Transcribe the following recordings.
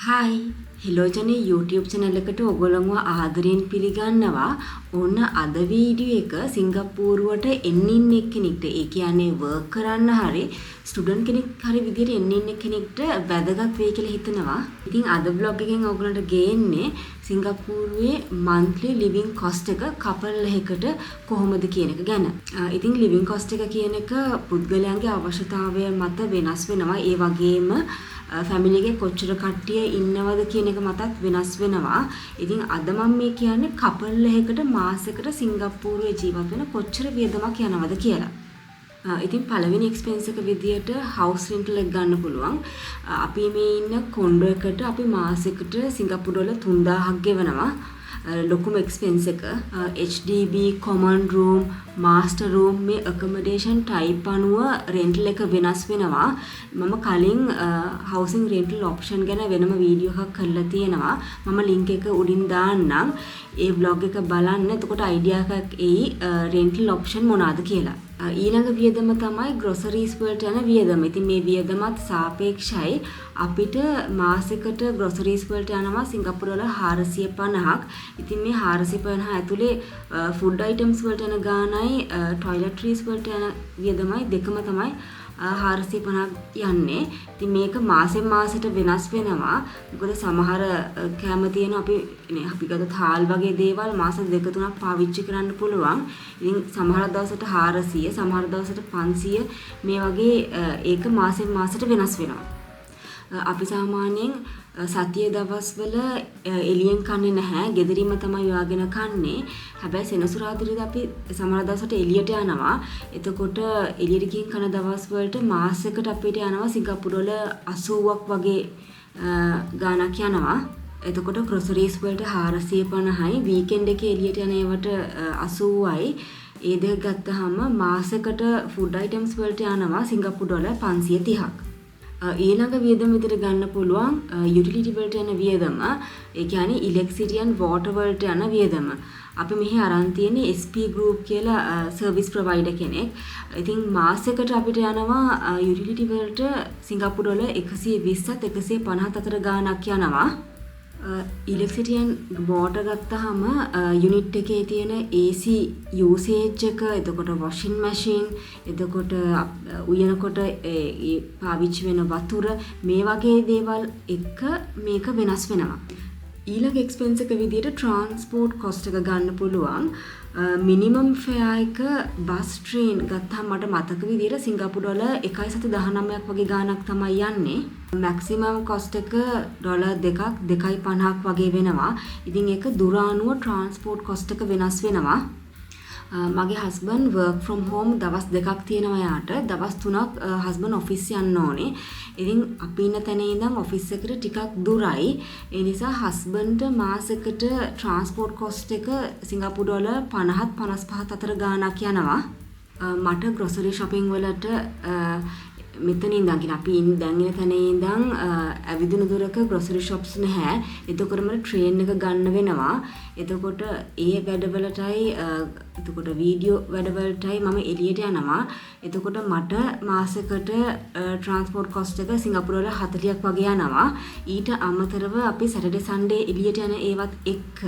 Hi හෙලෝජනේ YouTube channel එකට ඔයගොල්ලන්ව ආදරයෙන් පිළිගන්නවා. ඕන්න අද වීඩියෝ එක සිංගප්පූරුවට එන්නින් එක්කෙනෙක්ට ඒ කියන්නේ වර්ක් කරන්න හරි ස්ටුඩන්ට් කෙනෙක් හරි විදියට එන්නින් එක්කෙනෙක්ට වැදගත් වෙයි කියලා හිතනවා. ඉතින් අද vlog එකෙන් ඔයගොල්ලන්ට ගේන්නේ සිංගප්පූරුවේ monthly living cost එක කපල් එකකට කොහොමද කියන එක ගැන. ඉතින් living cost එක කියන එක පුද්ගලයන්ගේ අවශ්‍යතාවය මත වෙනස් වෙනවා. ඒ වගේම ෆැමිලි එකේ කොච්චර කට්ටිය ඉන්නවද කියන එක මතත් වෙනස් වෙනවා. ඉතින් අද මම මේ කියන්නේ කපල් එකකට මාසෙකට සිංගප්පූරුවේ ජීවත් වෙන කොච්චර වියදමක් යනවද කියලා. ඉතින් පළවෙනි එක්ස්පෙන්ස් එක විදියට හවුස් රෙන්ටල් එක ගන්න පුළුවන්. අපි මේ ඉන්න කොන්ඩෝ එකට අපි මාසෙකට සිංගප්පූරු ඩොලර් 3000ක් ගෙවනවා. ලොකුම එක්ස්පෙන්ස් එක HDB common room master room මේ accommodation type අනුව rental එක වෙනස් වෙනවා. මම කලින් housing rental option ගැන වෙනම වීඩියෝ එකක් කරලා තියෙනවා. මම link එක උඩින් දාන්නම්. ඒ vlog එක බලන්න. එතකොට idea එකක් එයි rental option මොනවාද කියලා. ඊළඟ වියදම තමයි groceries වලට යන වියදම. ඉතින් මේ වියදමත් සාපේක්ෂයි. අපිට මාසෙකට groceries වලට යනවා සිංගප්පූරු ඩොලර් 450ක්. ඉතින් මේ 450 ඇතුලේ food items වලට යන ගානයි toiletries වලට යන වියදමයි දෙකම තමයි 450ක් යන්නේ. ඉතින් මේක මාසෙන් මාසෙට වෙනස් වෙනවා. මොකද සමහර කැම තියෙන අපි ගත්ත තාල් වගේ දේවල් මාස 2-3ක් පාවිච්චි කරන්න පුළුවන්. ඉතින් සමහර දවසට 400, සමහර දවසට 500 මේ වගේ ඒක මාසෙන් මාසෙට වෙනස් වෙනවා. අපි සාමාන්‍යයෙන් සතියේ දවස්වල එළියෙන් කන්නේ නැහැ. ගෙදරින්ම තමයි යවාගෙන කන්නේ. හැබැයි සෙනසුරාදාට අපි සමහර දවසට එළියට යනවා. එතකොට එළියට ගිහින් කන දවස් වලට මාසයකට අපිට යනවා සිංගප්පූරු ඩොලර් 80ක් වගේ ගාණක් යනවා. එතකොට groceries වලට 450යි, weekend එකේ එළියට යන ඒවට 80යි. ඒ දෙක ගත්තාම මාසයකට food items වලට යනවා සිංගප්පූරු ඩොලර් 530ක්. ඊළඟ වියදම විතර ගන්න පුළුවන් යුටිලිටි වලට යන වියදම. ඒ කියන්නේ ඉලෙක්ට්‍රිසිටි and වෝටර් වලට යන වියදම. අපි මෙහි අරන් තියෙන්නේ SP group කියලා සර්විස් ප්‍රොවයිඩර් කෙනෙක්. ඉතින් මාසෙකට අපිට යනවා යුටිලිටි වලට සිංගප්පූරු ඩොලර් 120ත් 150ත් අතර ගාණක් යනවා. ඉලෙක්ට්‍රිසිටි and වෝටර් ගත්තාම යුනිට් එකේ තියෙන AC usage එක, එතකොට washing machine, එතකොට උයනකොට පාවිච්චි වෙන වතුර මේ වගේ දේවල් එක මේක වෙනස් වෙනවා. ඊළඟ එක්ස්පෙන්ස් එක විදියට ට්‍රාන්ස්පෝර්ට් කොස්ට් එක ගන්න පුළුවන්. මිනිමම් ෆෙයා එක බස් ට්‍රේන් ගත්තාම මට මතක විදියට සිංගප්පූරු ඩොලර් 1.19ක් වගේ ගාණක් තමයි යන්නේ. මැක්සිමම් කොස්ට් එක ඩොලර් 2.50ක් වගේ වෙනවා. ඉතින් ඒක දුර අනුව ට්‍රාන්ස්පෝර්ට් කොස්ට් එක වෙනස් වෙනවා. මගේ හස්බන්ඩ් work from home දවස් 2ක් තියෙනවා යාට. දවස් 3ක් හස්බන්ඩ් ඔෆිස් යන්න ඕනේ. ඉතින් අපි ඉන්න තැන ඉඳන් ඔෆිස් එකට ටිකක් දුරයි. ඒ නිසා හස්බන්ඩ්ට මාසෙකට ට්‍රාන්ස්පෝර්ට් කොස්ට් එක සිංගප්පූරු ඩොලර් 50ත් 55ත් අතර ගාණක් යනවා. මට grocery shopping වලට මෙතන ඉඳන් කියන අපි දැන් ඉන්න තැන ඉඳන් ඇවිදින දුරක grocery shops නැහැ. එතකොටම ට්‍රේන් එක ගන්න වෙනවා. එතකොට ඒ වැඩවලටයි එතකොට වීඩියෝ වැඩවලටයි මම එළියට යනවා. එතකොට මට මාසෙකට ට්‍රාන්ස්පෝර්ට් කොස්ට් එක සිංගප්පූරු ඩොලර් 40ක් වගේ යනවා. ඊට අමතරව අපි සැටර්ඩේ සන්ඩේ එළියට යන ඒවත් එක්ක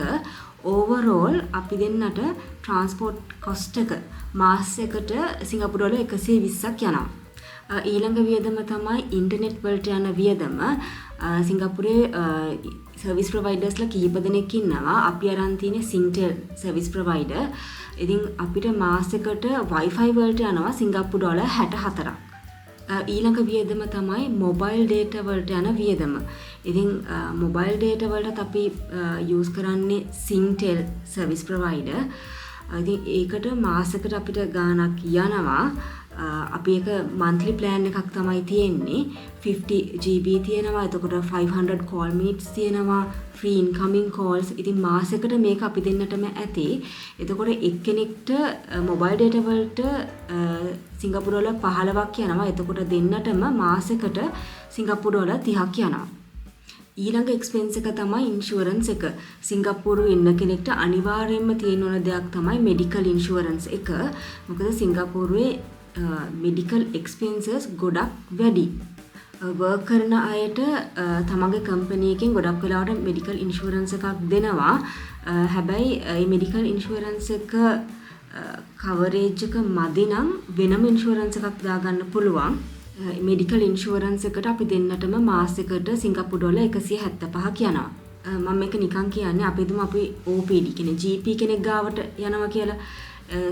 ඕවරෝල් අපි දෙන්නට ට්‍රාන්ස්පෝර්ට් කොස්ට් එක මාසෙකට සිංගප්පූරු ඩොලර් 120ක් යනවා. ඊළඟ වියදම තමයි ඉන්ටර්නෙට් වලට යන වියදම. සිංගප්පූරුවේ සර්විස් ප්‍රොවයිඩර්ස්ලා කීප දෙනෙක් ඉන්නවා. අපි අරන් තියෙන්නේ Singtel සර්විස් ප්‍රොවයිඩර්. ඉතින් අපිට මාසෙකට Wi-Fi වලට යනවා සිංගප්පූරු ඩොලර් 64ක්. ඊළඟ වියදම තමයි මොබයිල් data වලට යන වියදම. ඉතින් මොබයිල් data වලට අපි යූස් කරන්නේ Singtel සර්විස් ප්‍රොවයිඩර්. ඉතින් ඒකට මාසෙකට අපිට ගාණක් යනවා. අපි එක monthly plan එකක් තමයි තියෙන්නේ. 50 GB තියෙනවා. එතකොට 500 call minutes තියෙනවා. free incoming calls. ඉතින් මාසෙකට මේක අපි දෙන්නටම ඇති. එතකොට එක්කෙනෙක්ට mobile data වලට සිංගප්පූරු ඩොලර් 15ක් යනවා. එතකොට දෙන්නටම මාසෙකට සිංගප්පූරු ඩොලර් 30ක් යනවා. ඊළඟ එක්ස්පෙන්ස් එක තමයි ඉන්ෂුරන්ස් එක. සිංගප්පූරු ඉන්න කෙනෙක්ට අනිවාර්යයෙන්ම තියෙන ඕන දෙයක් තමයි මෙඩිකල් ඉන්ෂුරන්ස් එක. මොකද සිංගප්පූරුවේ මෙඩිකල් එක්ස්පෙන්සස් ගොඩක් වැඩි. වර්ක් කරන අයට තමන්ගේ කම්පැනි එකෙන් ගොඩක් වෙලාවට මෙඩිකල් ඉන්ෂුරන්ස් එකක් දෙනවා. හැබැයි මේ මෙඩිකල් ඉන්ෂුරන්ස් එක කවරේජ් එක මදි නම් වෙනම ඉන්ෂුරන්ස් එකක් දාගන්න පුළුවන්. මෙඩිකල් ඉන්ෂුරන්ස් එකට අපි දෙන්නටම මාසෙකට සිංගප්පූරු ඩොලර් 175ක් යනවා. මම මේක නිකන් කියන්නේ අපි දුම අපි OPD කියන්නේ GP කෙනෙක් ගාවට යනවා කියලා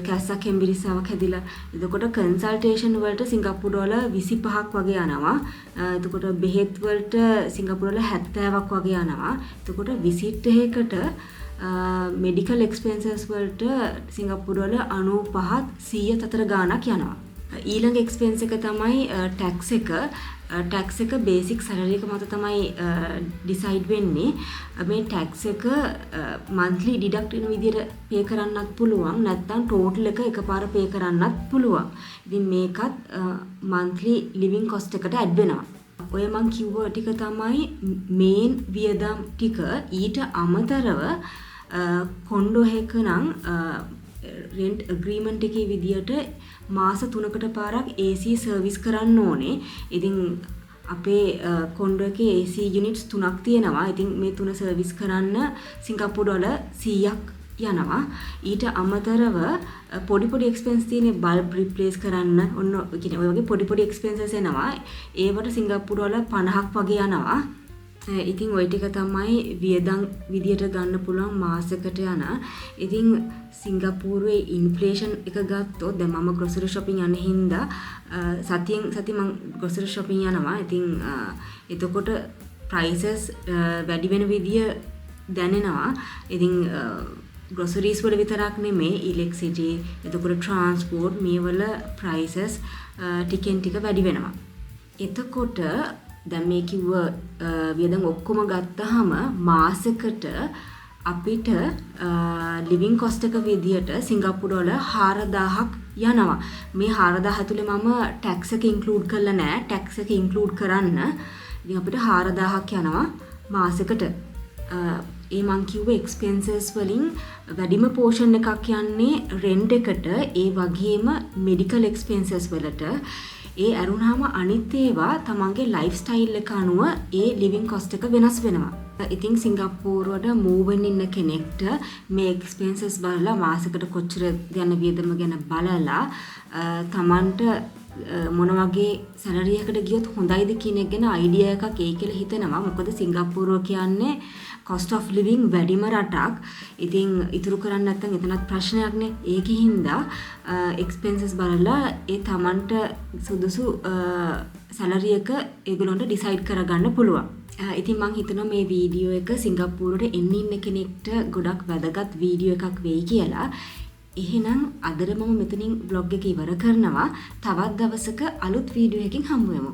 කැස්සක් හෙම්බිරිස්සාවක් හැදිලා. එතකොට කන්සල්ටේෂන් වලට සිංගප්පූරු ඩොලර් 25ක් වගේ යනවා. එතකොට බෙහෙත් වලට සිංගප්පූරු ඩොලර් 70ක් වගේ යනවා. එතකොට විසිට් එකකට මෙඩිකල් එක්ස්පෙන්සස් වලට සිංගප්පූරු ඩොලර් 95ත් 100ත් අතර ගාණක් යනවා. ඊළඟ එක්ස්පෙන්ස් එක තමයි ටැක්ස් එක. ටැක්ස් එක බේසික් සැලරි එක මත තමයි ඩිසයිඩ් වෙන්නේ. මේ ටැක්ස් එක මන්ත්ලි ඩිඩක්ට් වෙන විදිහට පේ කරන්නත් පුළුවන්. නැත්නම් ටෝටල් එක එකපාර පේ කරන්නත් පුළුවන්. ඉතින් මේකත් මන්ත්ලි ලිවිං කොස්ට් එකට ඇඩ් වෙනවා. ඔය මං කිව්ව ටික තමයි මේන් වියදම් ටික. ඊට අමතරව කොන්ඩෝ එක නම් රෙන්ට් ඇග්‍රීමන්ට් එකේ විදියට මාස 3කට පාරක් AC සර්විස් කරන්න ඕනේ. ඉතින් අපේ කොන්ඩෝ එකේ AC යුනිට්ස් 3ක් තියෙනවා. ඉතින් මේ 3 සර්විස් කරන්න සිංගප්පූරු ඩොලර් 100ක් යනවා. ඊට අමතරව පොඩි පොඩි එක්ස්පෙන්ස් තියෙන බල්බ් රිප්ලේස් කරන්න ඔන්න කියන්නේ ඔය වගේ පොඩි පොඩි එක්ස්පෙන්සස් එනවා. ඒවට සිංගප්පූරු ඩොලර් 50ක් වගේ යනවා. ඉතින් ওই ටික තමයි වියදම් විදියට ගන්න පුළුවන් මාසෙකට යන. ඉතින් සිංගප්පූරුවේ ඉන්ෆ්ලේෂන් එක ගත්තොත් දැන් මම ග්‍රොසරි shopping යන හින්දා සතියෙන් සති මම ග්‍රොසරි shopping යනවා. ඉතින් එතකොට prices වැඩි වෙන විදිය දැනෙනවා. ඉතින් groceries වල විතරක් නෙමෙයි electricity එතකොට transport මේ වල prices ටිකෙන් ටික වැඩි වෙනවා. එතකොට දැන් මේ කිව්ව වියදම් ඔක්කොම ගත්තාම මාසෙකට අපිට ලිවිං කොස්ට් එක විදියට සිංගප්පූරු ඩොලර් 4000ක් යනවා. මේ 4000 ඇතුලේ මම ටැක්ස් එක ඉන්ක්ලූඩ් කරලා නැහැ. ටැක්ස් එක ඉන්ක්ලූඩ් කරන්න ඉතින් අපිට 4000ක් යනවා මාසෙකට. ඒ මං කිව්වේ එක්ස්පෙන්සස් වලින් වැඩිම පෝෂන් එකක් යන්නේ රෙන්ට් එකට, ඒ වගේම මෙඩිකල් එක්ස්පෙන්සස් වලට. ඒ අරුණාම අනිත් ඒවා තමන්ගේ ලයිෆ් ස්ටයිල් එක අනුව ඒ ලිවිං කොස්ට් එක වෙනස් වෙනවා. ඉතින් සිංගප්පූරුවට මූව් වෙන්න ඉන්න කෙනෙක්ට මේ එක්ස්පෙන්සස් බලලා මාසෙකට කොච්චර යන වියදම ගැන බලලා තමන්ට මොන වගේ සැලරි එකකට ගියොත් හොඳයිද කියන එක ගැන අයිඩියා එකක් ඒ කියලා හිතෙනවා. මොකද සිංගප්පූරුව කියන්නේ cost of living වැඩිම රටක්. ඉතින් ඉතුරු කරන්න නැත්නම් එතනත් ප්‍රශ්නයක්නේ. ඒකෙ හින්දා එක්ස්පෙන්සස් බලලා ඒ තමන්ට සුදුසු සැලරි එක ඒගොල්ලන්ට ඩිසයිඩ් කරගන්න පුළුවන්. ඉතින් මම හිතනවා මේ වීඩියෝ එක සිංගප්පූරුවට එන්න ඉන්න කෙනෙක්ට ගොඩක් වැදගත් වීඩියෝ එකක් වෙයි කියලා. එහෙනම් අදට මම මෙතනින් vlog එක ඉවර කරනවා. තවත් දවසක අලුත් වීඩියෝ එකකින් හම්බ වෙමු.